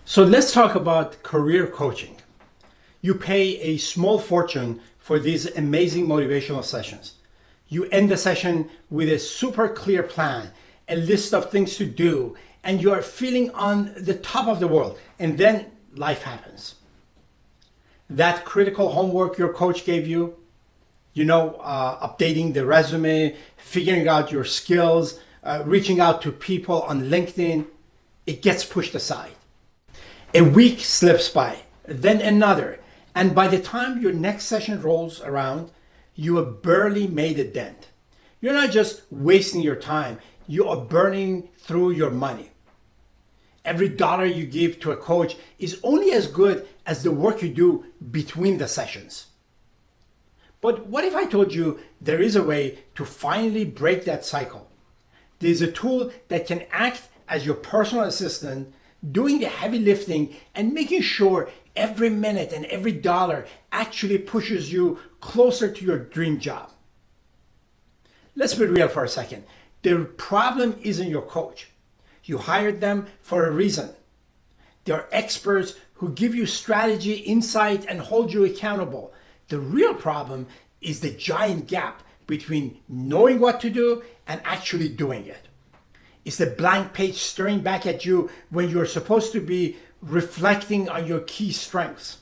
So let's talk about career coaching. You pay a small fortune for these amazing motivational sessions. You end the session with a super clear plan, a list of things to do, and you are feeling on the top of the world. And then life happens. That critical homework your coach gave you, updating the resume, figuring out your skills, reaching out to people on LinkedIn, it gets pushed aside. A week slips by, then another, and by the time your next session rolls around, you have barely made a dent. You're not just wasting your time, you are burning through your money. Every dollar you give to a coach is only as good as the work you do between the sessions. But what if I told you there is a way to finally break that cycle? There's a tool that can act as your personal assistant, doing the heavy lifting and making sure every minute and every dollar actually pushes you closer to your dream job. Let's be real for a second. The problem isn't your coach. You hired them for a reason. They're experts who give you strategy, insight, and hold you accountable. The real problem is the giant gap between knowing what to do and actually doing it. It's the blank page staring back at you when you're supposed to be reflecting on your key strengths.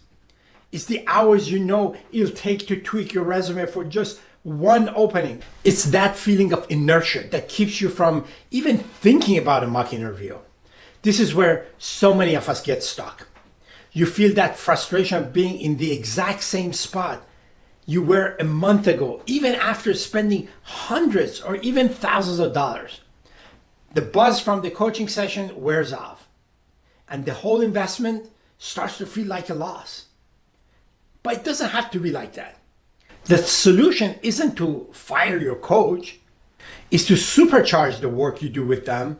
It's the hours you know it'll take to tweak your resume for just one opening. It's that feeling of inertia that keeps you from even thinking about a mock interview. This is where so many of us get stuck. You feel that frustration of being in the exact same spot you were a month ago, even after spending hundreds or even thousands of dollars. The buzz from the coaching session wears off, and the whole investment starts to feel like a loss. But it doesn't have to be like that. The solution isn't to fire your coach, it's to supercharge the work you do with them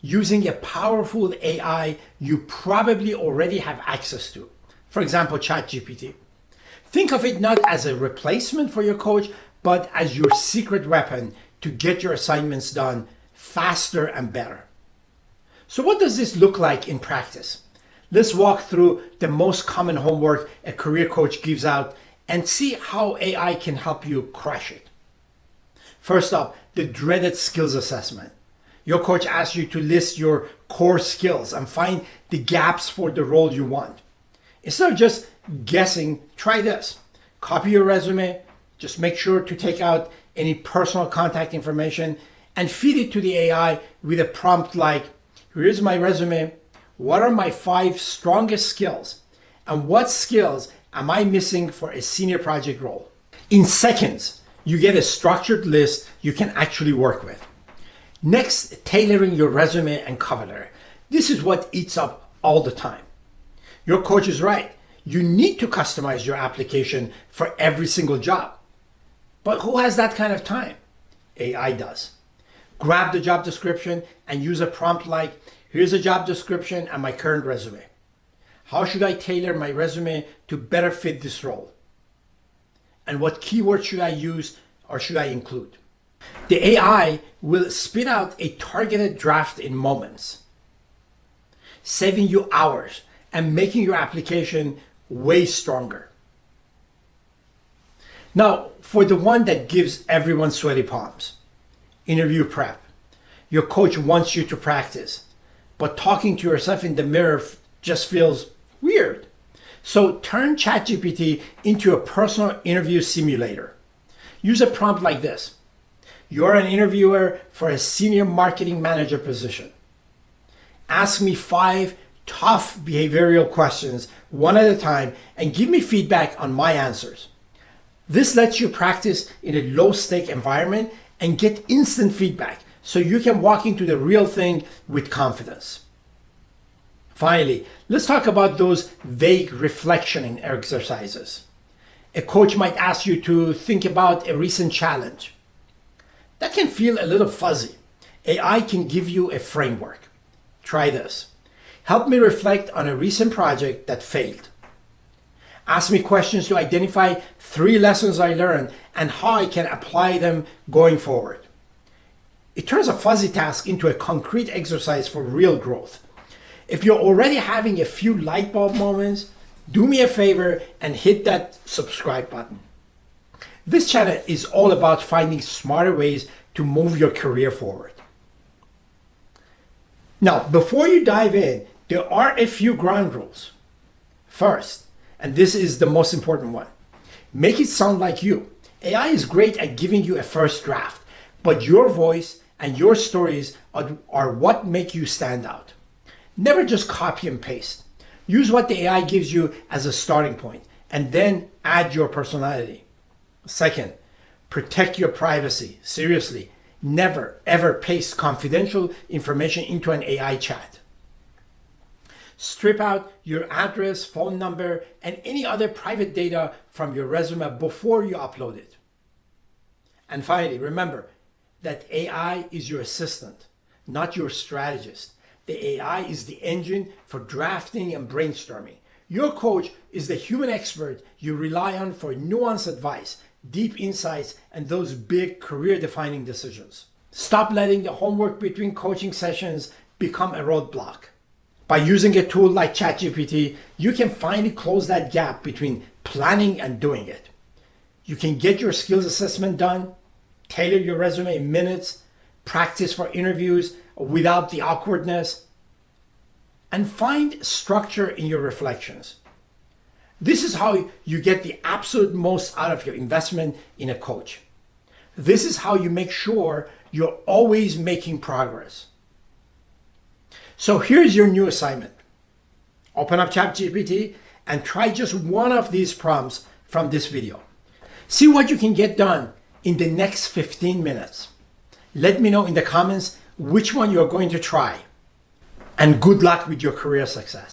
using a powerful AI you probably already have access to. For example, ChatGPT. Think of it not as a replacement for your coach, but as your secret weapon to get your assignments done faster and better. So what does this look like in practice? Let's walk through the most common homework a career coach gives out and see how AI can help you crush it. First up, the dreaded skills assessment. Your coach asks you to list your core skills and find the gaps for the role you want. Instead of just guessing, try this. Copy your resume, just make sure to take out any personal contact information and feed it to the AI with a prompt like, here's my resume, what are my 5 strongest skills, and what skills am I missing for a senior project role? In seconds, you get a structured list you can actually work with. Next, tailoring your resume and cover letter. This is what eats up all the time. Your coach is right. You need to customize your application for every single job. But who has that kind of time? AI does. Grab the job description and use a prompt like, here's a job description and my current resume. How should I tailor my resume to better fit this role? And what keywords should I use or should I include? The AI will spit out a targeted draft in moments, saving you hours and making your application way stronger. Now, for the one that gives everyone sweaty palms, interview prep. Your coach wants you to practice, but talking to yourself in the mirror just feels weird. So turn ChatGPT into a personal interview simulator. Use a prompt like this. You're an interviewer for a senior marketing manager position. Ask me 5 tough behavioral questions one at a time and give me feedback on my answers. This lets you practice in a low-stake environment and get instant feedback so you can walk into the real thing with confidence. Finally, let's talk about those vague reflection exercises. A coach might ask you to think about a recent challenge. That can feel a little fuzzy. AI can give you a framework. Try this. Help me reflect on a recent project that failed. Ask me questions to identify 3 lessons I learned and how I can apply them going forward. It turns a fuzzy task into a concrete exercise for real growth. If you're already having a few light bulb moments, do me a favor and hit that subscribe button. This channel is all about finding smarter ways to move your career forward. Now, before you dive in, there are a few ground rules. First, and this is the most important one, make it sound like you. AI is great at giving you a first draft, but your voice and your stories are what make you stand out. Never just copy and paste. Use what the AI gives you as a starting point and then add your personality. Second, protect your privacy. Seriously, never ever paste confidential information into an AI chat. Strip out your address, phone number, and any other private data from your resume before you upload it. And finally, remember that AI is your assistant, not your strategist. The AI is the engine for drafting and brainstorming. Your coach is the human expert you rely on for nuanced advice, deep insights, and those big career-defining decisions. Stop letting the homework between coaching sessions become a roadblock. By using a tool like ChatGPT, you can finally close that gap between planning and doing it. You can get your skills assessment done, tailor your resume in minutes, practice for interviews without the awkwardness, and find structure in your reflections. This is how you get the absolute most out of your investment in a coach. This is how you make sure you're always making progress. So here's your new assignment. Open up ChatGPT and try just one of these prompts from this video. See what you can get done in the next 15 minutes. Let me know in the comments which one you're going to try. And good luck with your career success.